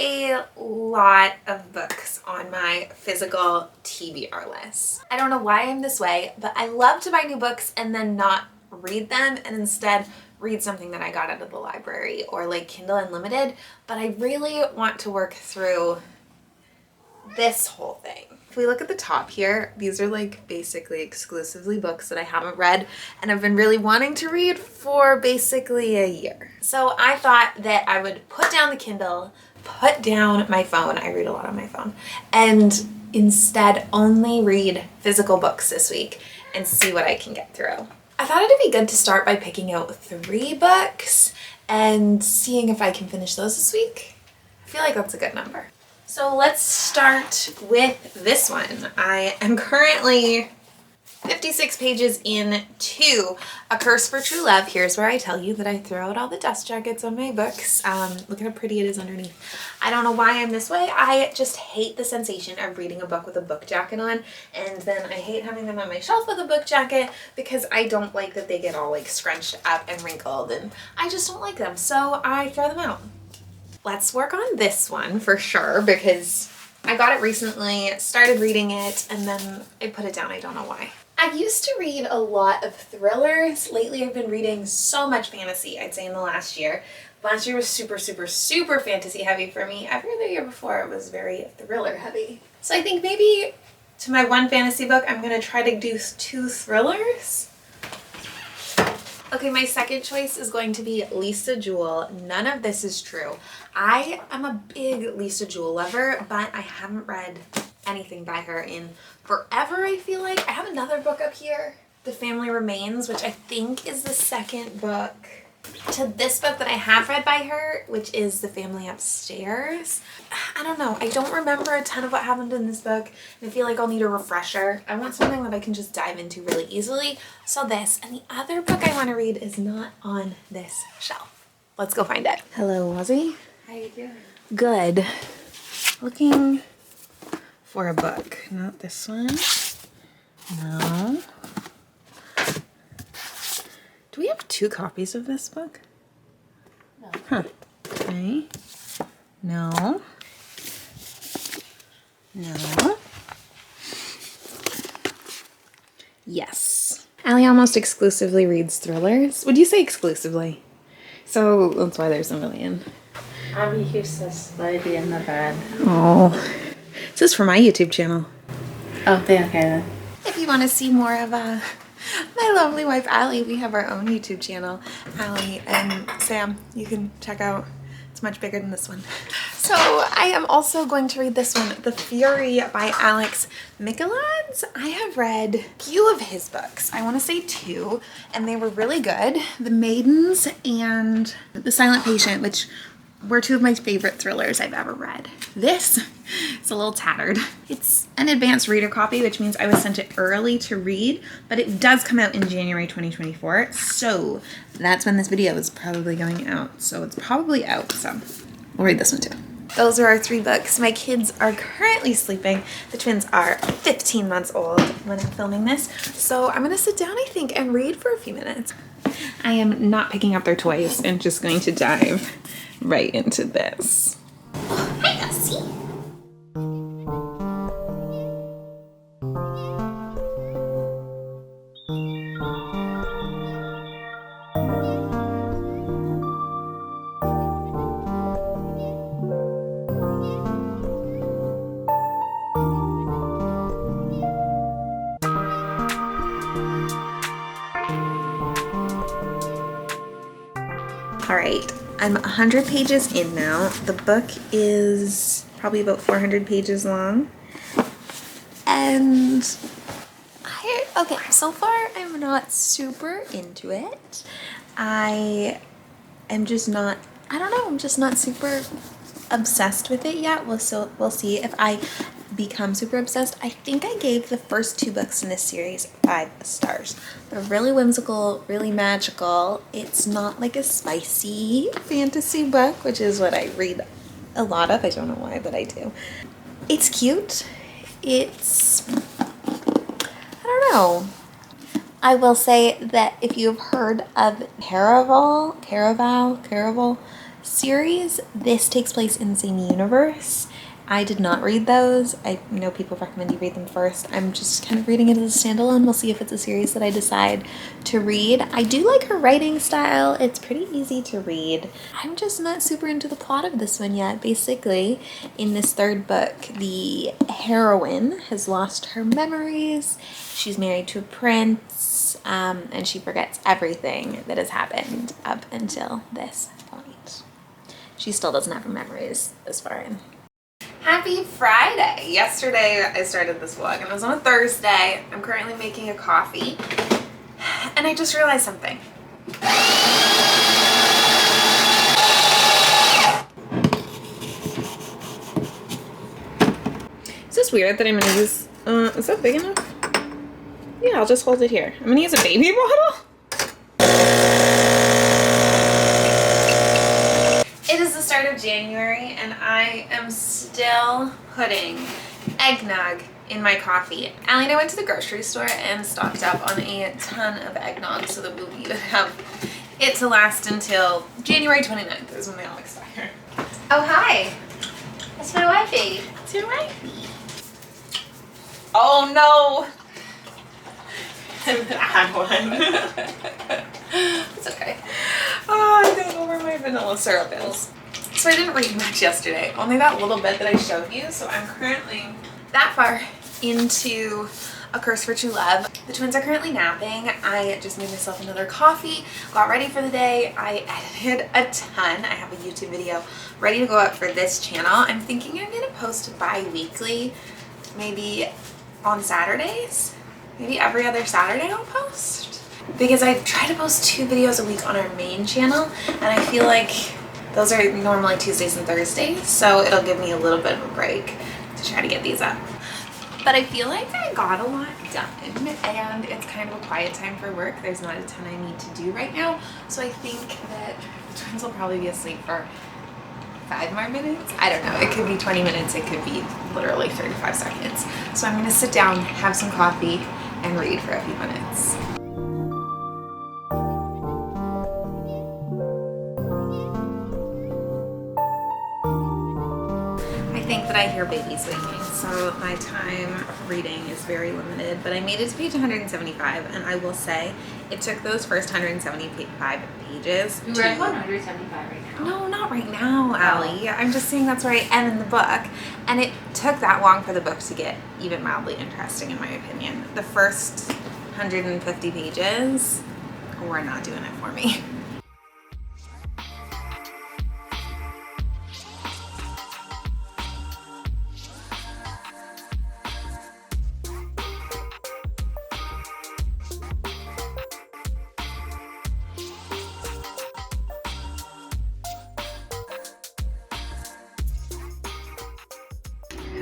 a lot of books on my physical TBR list. I don't know why I'm this way, but I love to buy new books and then not read them and instead read something that I got out of the library or like Kindle Unlimited, but I really want to work through this whole thing. If we look at the top here, these are like basically exclusively books that I haven't read and I've been really wanting to read for basically a year. So I thought that I would put down the Kindle, put down my phone, I read a lot on my phone, and instead only read physical books this week and see what I can get through. I thought it'd be good to start by picking out 3 books and seeing if I can finish those this week. I feel like that's a good number. So let's start with this one. I am currently 56 pages into A Curse for True Love. Here's where I tell you that I throw out all the dust jackets on my books. Look at how pretty it is underneath. I don't know why I'm this way. I just hate the sensation of reading a book with a book jacket on, and then I hate having them on my shelf with a book jacket because I don't like that they get all like scrunched up and wrinkled, and I just don't like them, so I throw them out. Let's work on this one for sure because I got it recently, started reading it, and then I put it down. I don't know why. I used to read a lot of thrillers. Lately I've been reading so much fantasy, I'd say in the last year. Last year was super fantasy heavy for me. Every other year before it was very thriller heavy. So I think maybe to my 1 fantasy book, I'm gonna try to do 2 thrillers. Okay, my second choice is going to be Lisa Jewell. None of this is true. I am a big Lisa Jewell lover, but I haven't read anything by her in forever, I feel like. I have another book up here, The Family Remains, which I think is the second book to this book that I have read by her, which is The Family Upstairs. I don't know. I don't remember a ton of what happened in this book, and I feel like I'll need a refresher. I want something that I can just dive into really easily. So this, and the other book I want to read is not on this shelf. Let's go find it. Hello, Wazzy. How you doing? Good. Looking for a book. Not this one. No. Do we have 2 copies of this book? No. Huh. Okay. No. No. Yes. Allie almost exclusively reads thrillers. Would you say exclusively? So that's why there's a million. I'm useless lady in the bed. Oh. This is for my YouTube channel. Oh, okay then. If you want to see more of my lovely wife Allie, we have our own YouTube channel, Allie and Sam. You can check out. It's much bigger than this one. So I am also going to read this one, The Fury by Alex Michelades. I have read a few of his books. I want to say 2, and they were really good. The Maidens and The Silent Patient, which were 2 of my favorite thrillers I've ever read. This is a little tattered. It's an advanced reader copy, which means I was sent it early to read, but it does come out in January 2024, so that's when this video is probably going out. So it's probably out, so we'll read this one too. Those are our 3 books. My kids are currently sleeping. The twins are 15 months old when I'm filming this, so I'm gonna sit down, I think, and read for a few minutes. I am not picking up their toys and just going to dive right into this. Oh, hi, Elsie. All right, I'm 100 pages in now. The book is probably about 400 pages long. And okay, so far I'm not super into it. I am just not, I don't know, I'm just not super obsessed with it yet. We'll see if I become super obsessed. I think I gave the first 2 books in this series 5 stars. They're really whimsical, really magical. It's not like a spicy fantasy book, which is what I read a lot of. I don't know why, but I do. It's cute. It's, I don't know. I will say that if you've heard of Caraval series. This takes place in the same universe. I did not read those. I know people recommend you read them first. I'm just kind of reading it as a standalone. We'll see if it's a series that I decide to read. I do like her writing style. It's pretty easy to read. I'm just not super into the plot of this one yet. Basically, in this third book, the heroine has lost her memories. She's married to a prince, and she forgets everything that has happened up until this point. She still doesn't have her memories this far in. Happy Friday! Yesterday I started this vlog and it was on a Thursday. I'm currently making a coffee and I just realized something. Is this weird that I'm gonna use, is that big enough? Yeah, I'll just hold it here. I'm gonna use a baby bottle? It is the start of January and I am still putting eggnog in my coffee. Allie and I went to the grocery store and stocked up on a ton of eggnog so that we would have it to last until January 29th is when they all expire. Oh, hi. That's my wifey. It's your wifey. Oh, no. Bad one. It's okay. Oh, I don't know where my vanilla syrup is. So I didn't read much yesterday, only that little bit that I showed you. So I'm currently that far into A Curse for True Love. The twins are currently napping. I just made myself another coffee, got ready for the day. I edited a ton. I have a YouTube video ready to go up for this channel. I'm thinking I'm gonna post bi-weekly, maybe on Saturdays. Maybe every other Saturday I'll post. Because I try to post 2 videos a week on our main channel and I feel like those are normally Tuesdays and Thursdays, so it'll give me a little bit of a break to try to get these up. But I feel like I got a lot done and it's kind of a quiet time for work. There's not a ton I need to do right now, so I think that the twins will probably be asleep for 5 more minutes. I don't know, it could be 20 minutes, it could be literally 35 seconds. So I'm gonna sit down, have some coffee, and read for a few minutes. I think that I hear babies waking, so my time reading is very limited, but I made it to page 175, and I will say it took those first 175 pages. We're at 175 right now. No, not right now, Allie. I'm just saying that's where I end in the book, and it took that long for the book to get even mildly interesting, in my opinion. The first 150 pages were not doing it for me.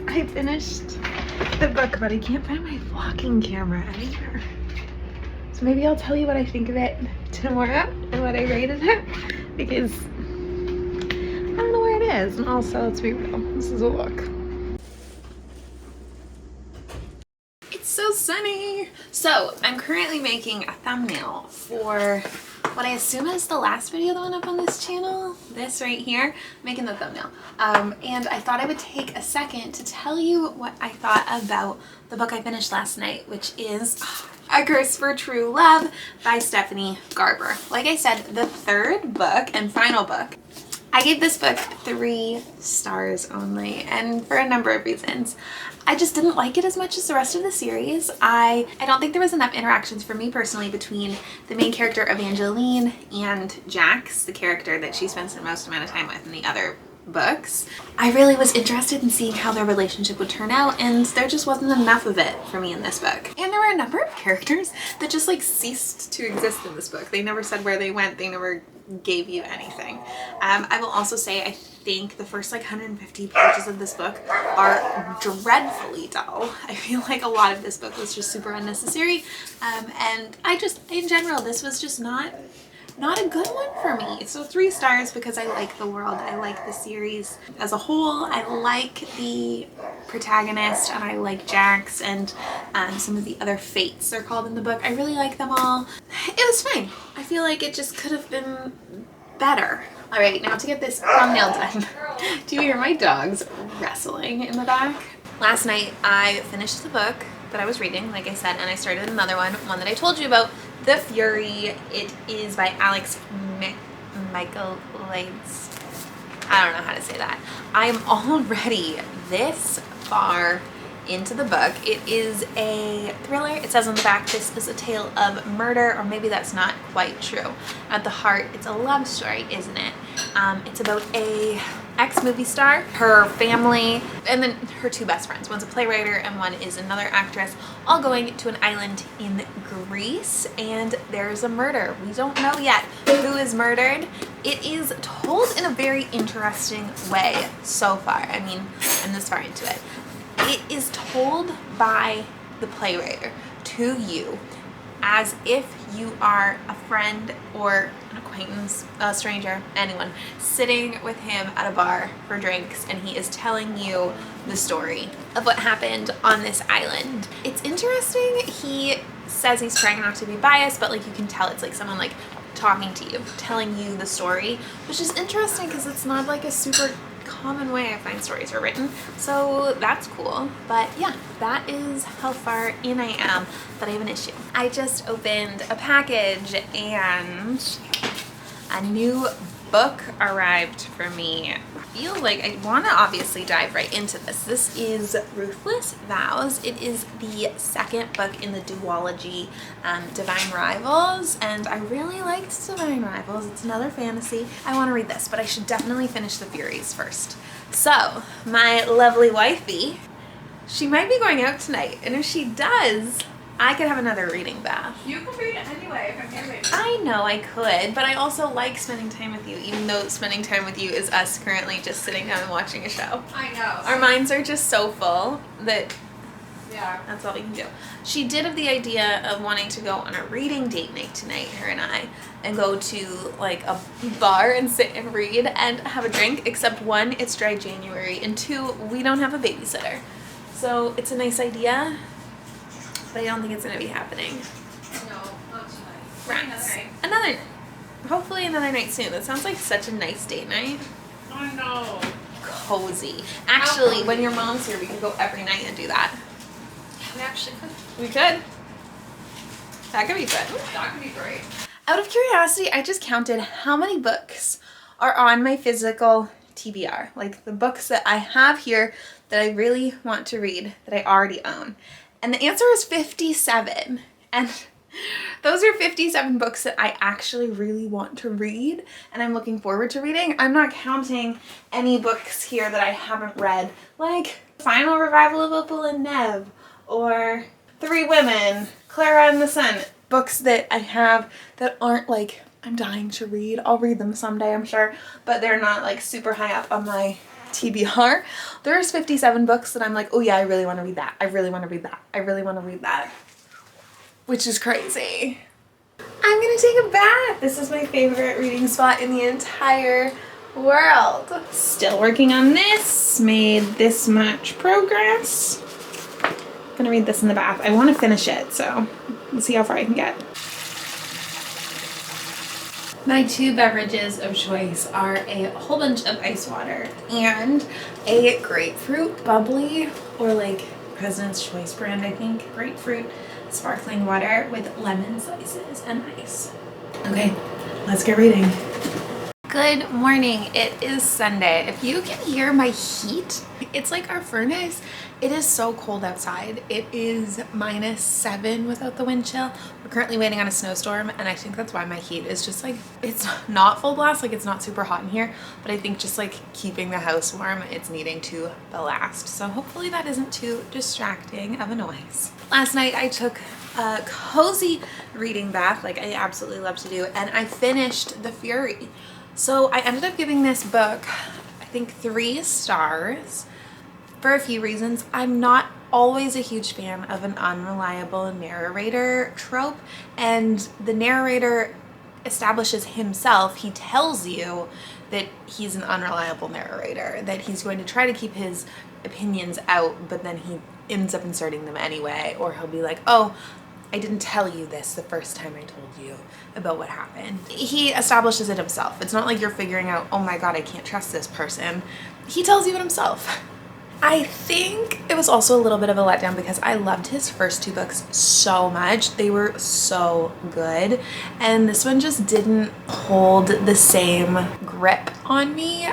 I finished the book, but I can't find my vlogging camera anywhere. So maybe I'll tell you what I think of it tomorrow and what I rated it, because I don't know where it is. And also, let's be real, this is a look. It's so sunny. So I'm currently making a thumbnail for what I assume is the last video that went up on this channel. This right here, I'm making the thumbnail. And I thought I would take a second to tell you what I thought about the book I finished last night, which is A Curse for True Love by Stephanie Garber. Like I said, the third book and final book. I gave this book 3 stars only, and for a number of reasons. I just didn't like it as much as the rest of the series. I don't think there was enough interactions for me personally between the main character Evangeline and Jax, the character that she spends the most amount of time with in the other books. I really was interested in seeing how their relationship would turn out, and there just wasn't enough of it for me in this book. And there were a number of characters that just like ceased to exist in this book. They never said where they went. They never gave you anything. I will also say I think the first like 150 pages of this book are dreadfully dull. I feel like a lot of this book was just super unnecessary, and I just, in general, this was just not a good one for me. So 3 stars because I like the world, I like the series as a whole, I like the protagonist, and I like Jax and some of the other fates they're called in the book. I really like them all. It was fine. I feel like it just could have been better. All right, now to get this thumbnail done. Do you hear my dogs wrestling in the back? Last night I finished the book that I was reading, like I said, and I started another one that I told you about, The Fury. It is by Alex Michaelides. I don't know how to say that. I'm already this far into the book. It is a thriller. It says on the back, this is a tale of murder, or maybe that's not quite true. At the heart, it's a love story, isn't it? It's about a ex-movie star, her family, and then her two best friends. One's a playwright and one is another actress, all going to an island in Greece, and there's a murder. We don't know yet who is murdered. It is told in a very interesting way so far. I mean, I'm this far into it. It is told by the playwright to you as if you are a friend or an acquaintance, a stranger, anyone, sitting with him at a bar for drinks, and he is telling you the story of what happened on this island. It's interesting. He says he's trying not to be biased, but like you can tell it's like someone like talking to you, telling you the story, which is interesting because it's not like a super common way I find stories are written, so that's cool. But yeah, that is how far in I am that I have an issue. I just opened a package and a new book arrived for me. I feel like I want to obviously dive right into this. This is Ruthless Vows. It is the second book in the duology Divine Rivals, and I really liked Divine Rivals. It's another fantasy. I want to read this, but I should definitely finish The Furies first. So my lovely wifey, she might be going out tonight, and if she does, I could have another reading bath. You can read it anyway if I'm here, baby. I know I could, but I also like spending time with you, even though spending time with you is us currently just sitting down and watching a show. I know. Our minds are just so full that Yeah. that's all we can do. She did have the idea of wanting to go on a reading date night tonight, her and I, and go to like a bar and sit and read and have a drink, except one, it's dry January, and two, we don't have a babysitter. So it's a nice idea, but I don't think it's going to be happening. No, not tonight. Rats. Another night. Hopefully another night soon. That sounds like such a nice date night. I know. Cozy. Actually, when your mom's here, we could go every night and do that. We actually could. We could. That could be fun. That could be great. Out of curiosity, I just counted how many books are on my physical TBR. Like the books that I have here that I really want to read that I already own. And the answer is 57. And those are 57 books that I actually really want to read and I'm looking forward to reading. I'm not counting any books here that I haven't read, like Final Revival of Opal and Nev, or Three Women, Clara and the Sun. Books that I have that aren't like I'm dying to read. I'll read them someday, I'm sure, but they're not like super high up on my TBR. There's 57 books that I'm like, oh yeah, I really want to read that. I really want to read that. I really want to read that. Which is crazy. I'm gonna take a bath. This is my favorite reading spot in the entire world. Still working on this. Made this much progress. Gonna read this in the bath. I want to finish it, so let's see how far I can get. My two beverages of choice are a whole bunch of ice water and a grapefruit bubbly, or like President's Choice brand, I think, grapefruit sparkling water with lemon slices and ice. Okay, let's get reading. Good morning. It is Sunday. If you can hear my heat, it's like our furnace. It is so cold outside. It is -7 without the wind chill. We're currently waiting on a snowstorm, and I think that's why my heat is just like, it's not full blast, like it's not super hot in here, but I think just like keeping the house warm, it's needing to blast. So hopefully that isn't too distracting of a noise. Last night I took a cozy reading bath, like I absolutely love to do, and I finished The Fury. So I ended up giving this book, I think, 3 stars for a few reasons. I'm not always a huge fan of an unreliable narrator trope, and the narrator establishes himself. He tells you that he's an unreliable narrator, that he's going to try to keep his opinions out, but then he ends up inserting them anyway, or he'll be like, oh, I didn't tell you this the first time I told you about what happened. He establishes it himself. It's not like you're figuring out, oh my God, I can't trust this person. He tells you it himself. I think it was also a little bit of a letdown because I loved his first 2 books so much. They were so good. And this one just didn't hold the same grip on me.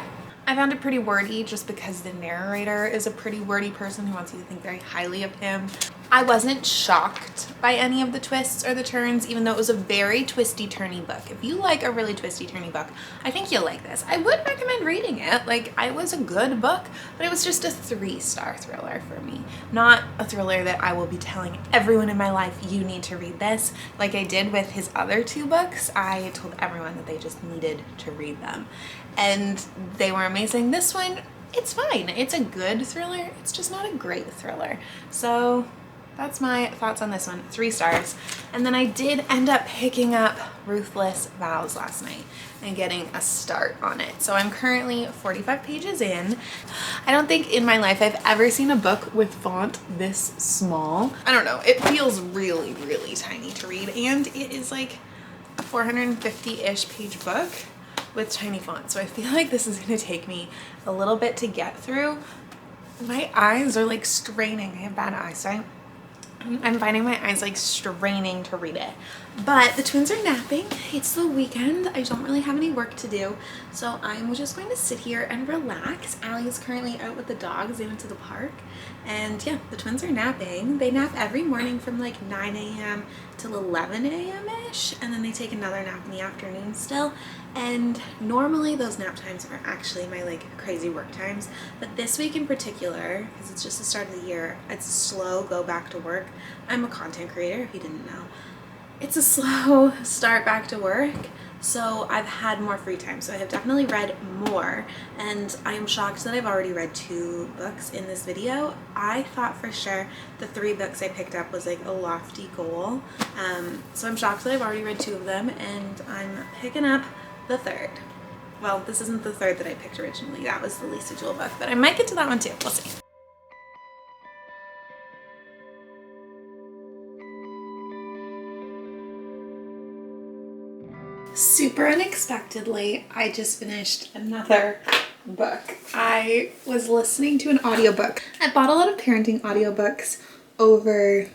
I found it pretty wordy just because the narrator is a pretty wordy person who wants you to think very highly of him. I wasn't shocked by any of the twists or the turns, even though it was a very twisty-turny book. If you like a really twisty-turny book, I think you'll like this. I would recommend reading it. Like, it was a good book, but it was just a 3-star thriller for me. Not a thriller that I will be telling everyone in my life, you need to read this. Like I did with his other 2 books, I told everyone that they just needed to read them. And they were amazing. This one, it's fine. It's a good thriller. It's just not a great thriller. So that's my thoughts on this one. 3 stars. And then I did end up picking up Ruthless Vows last night and getting a start on it. So I'm currently 45 pages in. I don't think in my life I've ever seen a book with font this small. I don't know. It feels really, really tiny to read. And it is like a 450-ish page book with tiny font. So I feel like this is going to take me a little bit to get through. My eyes are like straining. I have bad eyesight. I'm finding my eyes like straining to read it. But the twins are napping. It's the weekend. I don't really have any work to do. So I'm just going to sit here and relax. Allie is currently out with the dogs. They went to the park. And yeah, the twins are napping. They nap every morning from like 9 a.m. till 11 a.m.-ish. And then they take another nap in the afternoon still. And normally those nap times are actually my like crazy work times. But this week in particular, because it's just the start of the year, it's a slow go back to work. I'm a content creator, if you didn't know. It's a slow start back to work. So I've had more free time. So I have definitely read more, and I am shocked that I've already read 2 books in this video. I thought for sure the 3 books I picked up was like a lofty goal. So I'm shocked that I've already read 2 of them, and I'm picking up the 3rd. Well, this isn't the 3rd that I picked originally. That was the Lisa Jewell book, but I might get to that one too. We'll see. Super unexpectedly, I just finished another book. I was listening to an audiobook. I bought a lot of parenting audiobooks over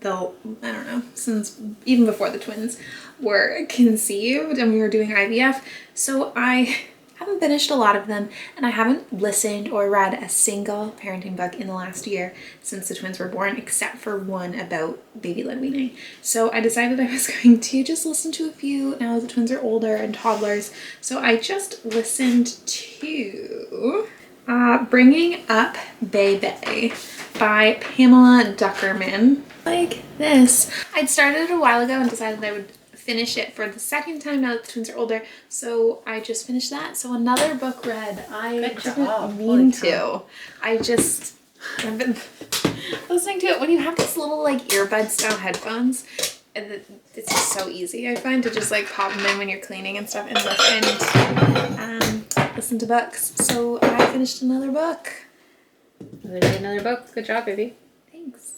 the, I don't know, since even before the twins were conceived and we were doing IVF. So I haven't finished a lot of them, and I haven't listened or read a single parenting book in the last year since the twins were born, except for one about baby-led weaning. So I decided I was going to just listen to a few now that the twins are older and toddlers. So I just listened to Bringing Up Bebe by Pamela Duckerman. Like this. I'd started it a while ago and decided I would finish it for the 2nd time now that the twins are older, so I just finished that. So another book read. I didn't mean to. I've been listening to it. When you have these little like earbud style headphones, it's just so easy, I find, to just like pop them in when you're cleaning and stuff and listen to books. So I finished another book. Another book. Good job, baby. Thanks.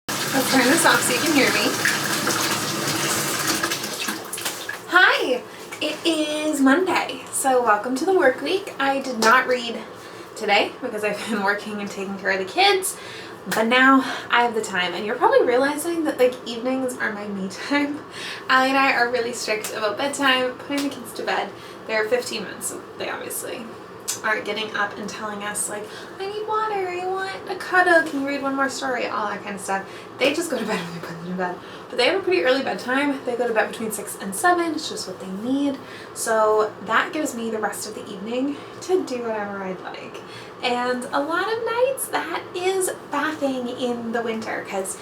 Let's turn this off so you can hear me. Hi, it is Monday, so welcome to the work week. I did not read today because I've been working and taking care of the kids, but now I have the time, and you're probably realizing that like evenings are my me time. Allie and I are really strict about bedtime, putting the kids to bed. They're 15 months, so they obviously aren't getting up and telling us like, I need water, I want a cuddle, can you read one more story, all that kind of stuff. They just go to bed when we put them to bed. But they have a pretty early bedtime. They go to bed between 6 and 7. It's just what they need. So that gives me the rest of the evening to do whatever I'd like. And a lot of nights that is bathing in the winter, because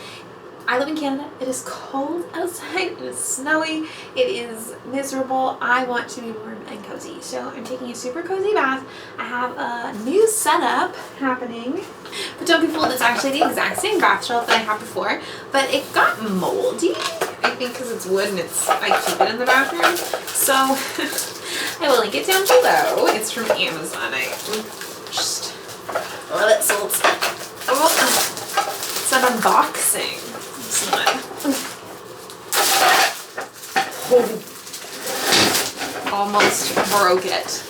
I live in Canada. It is cold outside. It is snowy. It is miserable. I want to be warm and cozy. So I'm taking a super cozy bath. I have a new setup happening. But don't be fooled, it's actually the exact same bath shelf that I had before. But it got moldy. I think because it's wood and I keep it in the bathroom. So I will link it down below. It's from Amazon. I just love it. So it's an unboxing. It's broke it.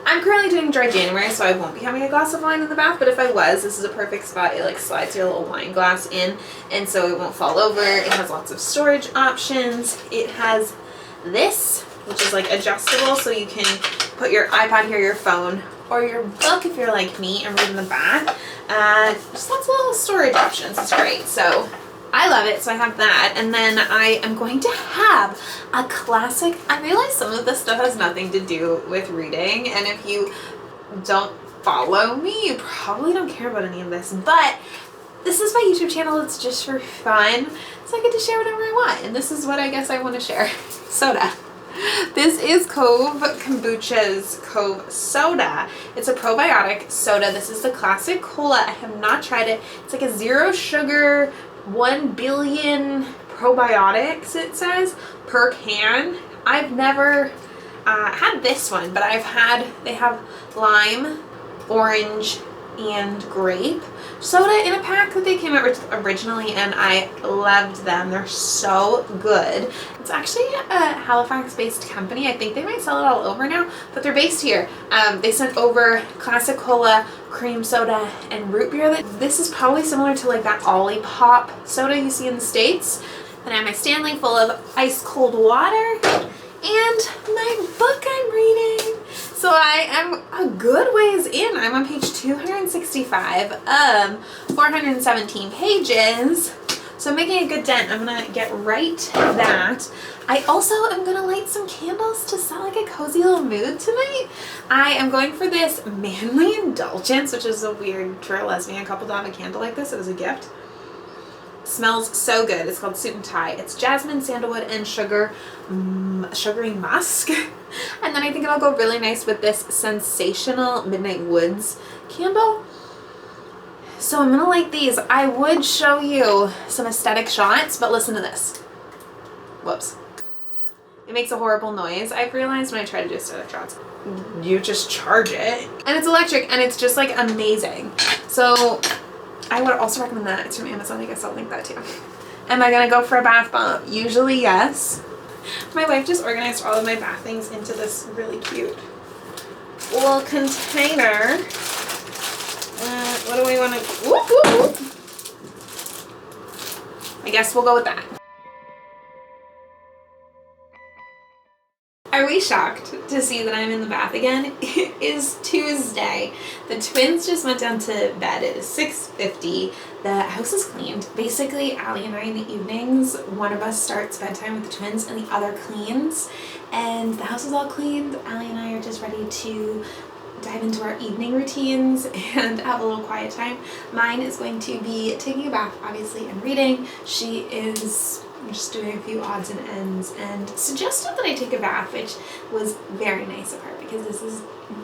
I'm currently doing dry January, so I won't be having a glass of wine in the bath, but if I was, this is a perfect spot. It like slides your little wine glass in, and so it won't fall over. It has lots of storage options. It has this, which is like adjustable, so you can put your iPad here, your phone, or your book if you're like me and read in the bath. Just lots of little storage options. It's great. So I love it. So I have that. And then I am going to have a classic. I realize some of this stuff has nothing to do with reading. And if you don't follow me, you probably don't care about any of this. But this is my YouTube channel. It's just for fun. So I get to share whatever I want. And this is what I guess I want to share. Soda. This is Cove Kombucha's Cove Soda. It's a probiotic soda. This is the classic cola. I have not tried it. It's like a 0 sugar, 1 billion probiotics, it says, per can. I've never had this one, but they have lime, orange, and grape soda in a pack that they came out with originally, and I loved them. They're so good. It's actually a Halifax-based company. I think they might sell it all over now, but they're based here. They sent over classic cola, cream soda, and root beer. This is probably similar to like that Olipop soda you see in the States. Then I have my Stanley full of ice cold water and my book I'm reading. So I am a good ways in. I'm on page 265, 417 pages. So I'm making a good dent. I'm gonna get right to that. I also am gonna light some candles to set like a cozy little mood tonight. I am going for this manly indulgence, which is a weird for a lesbian couple to have a candle like this. It was a gift. Smells so good. It's called Suit and Tie. It's jasmine, sandalwood, and sugary musk. And then I think it'll go really nice with this sensational Midnight Woods candle. So I'm gonna light these. I would show you some aesthetic shots, but listen to this. Whoops. It makes a horrible noise. I've realized when I try to do aesthetic shots, you just charge it. And it's electric, and it's just like amazing. So I would also recommend that. It's from Amazon. I guess I'll link that too. Am I gonna go for a bath bomb? Usually yes. My wife just organized all of my bath things into this really cute little container. What do we want to? Whoop, whoop, whoop. I guess we'll go with that. Are we shocked to see that I'm in the bath again? It is Tuesday. The twins just went down to bed. It is 6:50. The house is cleaned. Basically, Allie and I in the evenings, one of us starts bedtime with the twins and the other cleans. And the house is all cleaned. Allie and I are just ready to dive into our evening routines and have a little quiet time. Mine is going to be taking a bath, obviously, and reading. She is just doing a few odds and ends and suggested that I take a bath, which was very nice of her because this is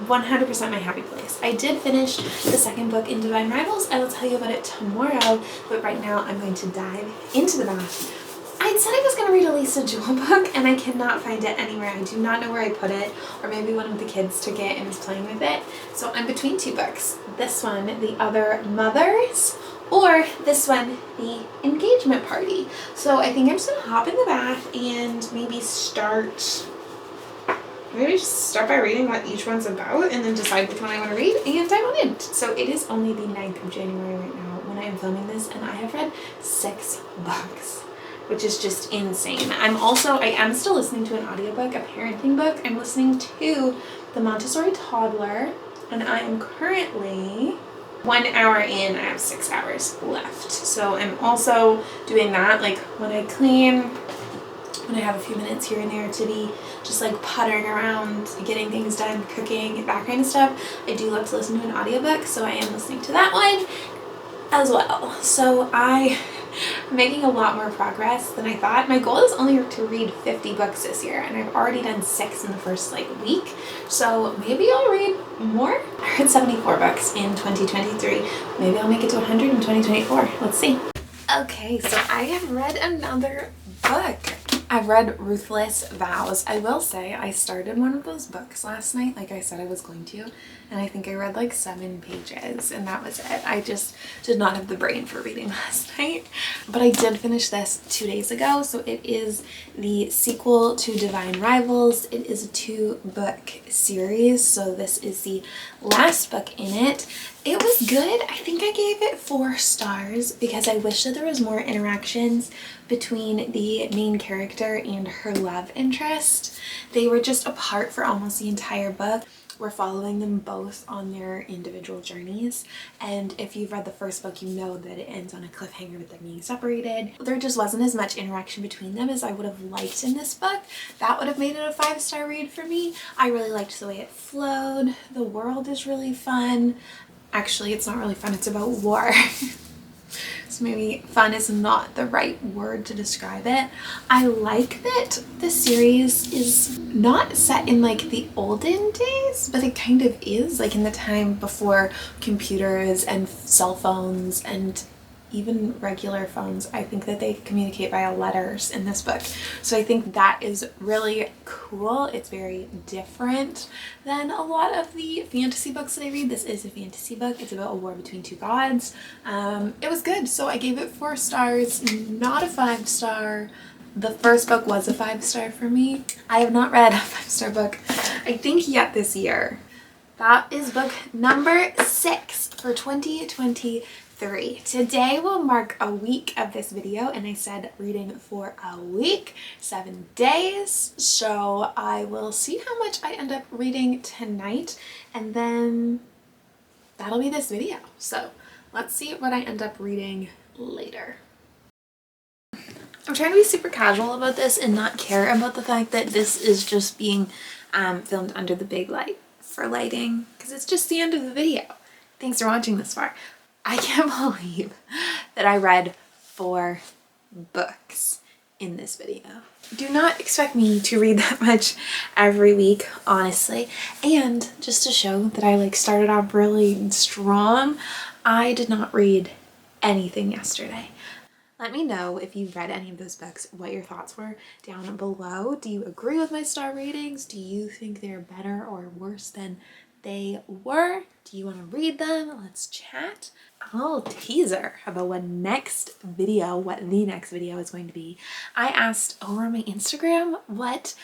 100% my happy place. I did finish the second book in Divine Rivals. I will tell you about it tomorrow, but right now I'm going to dive into the bath. I said I was going to read a Lisa Jewell book and I cannot find it anywhere. I do not know where I put it, or maybe one of the kids took it and is playing with it. So I'm between two books. This one, The Other Mothers, or this one, The Engagement Party. So I think I'm just gonna hop in the bath and maybe start by reading what each one's about and then decide which one I want to read and dive on in. So it is only the 9th of January right now when I am filming this, and I have read 6 books, which is just insane. I am still listening to an audiobook, a parenting book. I'm listening to The Montessori Toddler, and I am currently 1 hour in. I have 6 hours left. So I'm also doing that, like when I clean, when I have a few minutes here and there to be just like puttering around, getting things done, cooking, that kind of stuff. I do love to listen to an audiobook, so I am listening to that one as well. So I'm making a lot more progress than I thought. My goal is only to read 50 books this year, and I've already done 6 in the first week. So maybe I'll read more. I read 74 books in 2023. Maybe I'll make it to 100 in 2024. Let's see. Okay, so I have read another book. I've read Ruthless Vows. I will say I started one of those books last night, like I said I was going to, and I think I read like 7 pages and that was it. I just did not have the brain for reading last night. But I did finish this 2 days ago, so it is the sequel to Divine Rivals. It is a 2-book series, so this is the last book in it. It was good. I think I gave it 4 stars because I wish that there was more interactions between the main character and her love interest. They were just apart for almost the entire book. We're following them both on their individual journeys, and if you've read the first book, you know that it ends on a cliffhanger with them being separated. There just wasn't as much interaction between them as I would have liked in this book. That would have made it a 5-star read for me. I really liked the way it flowed. The world is really fun. Actually, it's not really fun, it's about war. So maybe fun is not the right word to describe it. I like that the series is not set in like the olden days, but it kind of is, like in the time before computers and cell phones and even regular phones. I think that they communicate via letters in this book. So I think that is really cool. It's very different than a lot of the fantasy books that I read. This is a fantasy book. It's about a war between 2 gods. It was good. So I gave it 4 stars, not a 5-star. The first book was a 5-star for me. I have not read a 5-star book, I think, yet this year. That is book number 6 for 2023. Today will mark a week of this video, and I said reading for a week, 7 days. So I will see how much I end up reading tonight, and then that'll be this video. So let's see what I end up reading later. I'm trying to be super casual about this and not care about the fact that this is just being filmed under the big light for lighting, because it's just the end of the video. Thanks for watching this far. I can't believe that I read 4 books in this video. Do not expect me to read that much every week, honestly. And just to show that I like started off really strong, I did not read anything yesterday. Let me know if you've read any of those books, what your thoughts were down below. Do you agree with my star ratings? Do you think they're better or worse than they were? Do you want to read them? Let's chat. A little teaser about what the next video is going to be. I asked over on my Instagram what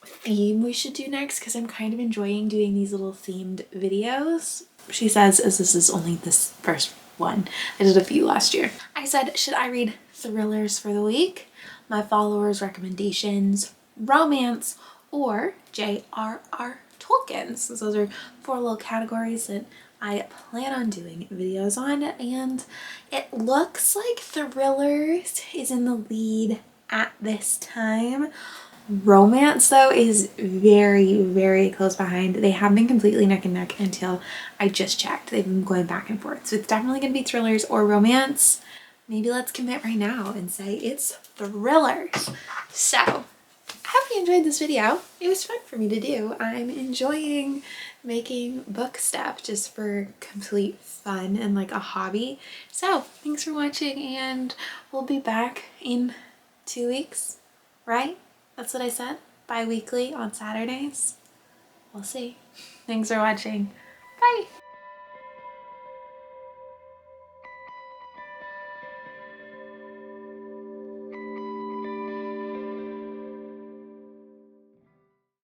theme we should do next because I'm kind of enjoying doing these little themed videos. She says, as this is only this first one, I did a few last year. I said, should I read thrillers for the week, my followers' recommendations, romance, or J.R.R. Tolkien? So those are 4 little categories that I plan on doing videos on, and it looks like thrillers is in the lead at this time. Romance, though, is very, very close behind. They have been completely neck and neck until I just checked. They've been going back and forth. So it's definitely going to be thrillers or romance. Maybe let's commit right now and say it's thrillers. So I hope you enjoyed this video. It was fun for me to do. I'm enjoying making book stuff just for complete fun and like a hobby. So thanks for watching, and we'll be back in 2 weeks, right? That's what I said. Bi-weekly on Saturdays. We'll see. Thanks for watching. Bye.